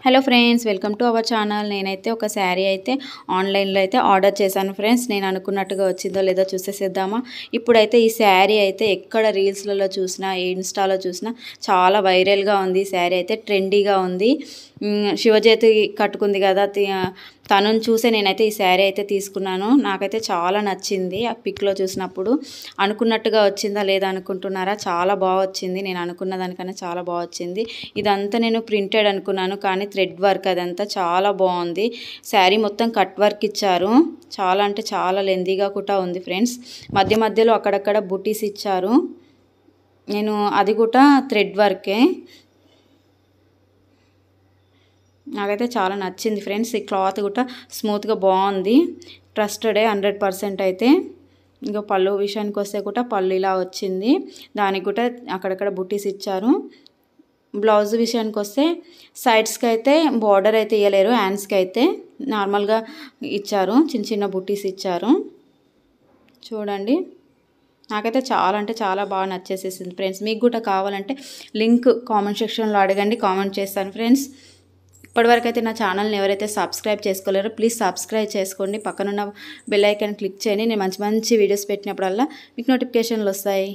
Hello friends, welcome to our channel. నేనైతే ఒక శారీ అయితే ఆన్లైన్లో అయితే ఆర్డర్ చేశాను ఫ్రెండ్స్. నేను అనుకున్నట్టుగా వచ్చిందో లేదో చూసేసేద్దామా. ఇప్పుడైతే ఈ శారీ అయితే ఎక్కడ రీల్స్లలో చూసినా, ఇన్స్టాలో చూసినా చాలా వైరల్గా ఉంది. ఈ శారీ అయితే ట్రెండీగా ఉంది. శివజ్యోతి కట్టుకుంది కదా, తనను చూసే నేనైతే ఈ శారీ అయితే తీసుకున్నాను. నాకైతే చాలా నచ్చింది. ఆ పిక్లో చూసినప్పుడు అనుకున్నట్టుగా వచ్చిందా లేదా అనుకుంటున్నారా, చాలా బాగా వచ్చింది. నేను అనుకున్న దానికన్నా చాలా బాగా వచ్చింది. ఇదంతా నేను ప్రింటెడ్ అనుకున్నాను, కానీ థ్రెడ్ వర్క్ అదంతా చాలా బాగుంది. శారీ మొత్తం కట్ వర్క్ ఇచ్చారు. చాలా అంటే చాలా లెందీగా కూడా ఉంది ఫ్రెండ్స్. మధ్య మధ్యలో అక్కడక్కడ బుటీస్ ఇచ్చారు. నేను అది కూడా థ్రెడ్ వర్కే. నాకైతే చాలా నచ్చింది ఫ్రెండ్స్. ఈ క్లాత్ కూడా స్మూత్గా బాగుంది. ట్రస్టెడే 100% అయితే. ఇంకా పళ్ళు విషయానికి వస్తే కూడా పళ్ళు ఇలా వచ్చింది. దానికి కూడా అక్కడక్కడ బుటీస్ ఇచ్చారు. బ్లౌజ్ విషయానికి వస్తే సైడ్స్కి అయితే బార్డర్ అయితే ఇవ్వలేరు, హ్యాండ్స్కి అయితే నార్మల్గా ఇచ్చారు. చిన్న చిన్న బుటీస్ ఇచ్చారు. చూడండి, నాకైతే చాలా అంటే చాలా బాగా నచ్చేసేసింది ఫ్రెండ్స్. మీకు కూడా కావాలంటే లింక్ కామెంట్ సెక్షన్లో అడగండి, కామెంట్ చేస్తాను ఫ్రెండ్స్. ఇప్పటివరకు అయితే నా ఛానల్ని ఎవరైతే సబ్స్క్రైబ్ చేసుకోలేరో ప్లీజ్ సబ్స్క్రైబ్ చేసుకోండి. పక్కనున్న బెల్ ఐకాన్ క్లిక్ చేయండి. నేను మంచి మంచి వీడియోస్ పెట్టినప్పుడల్లా మీకు నోటిఫికేషన్లు వస్తాయి.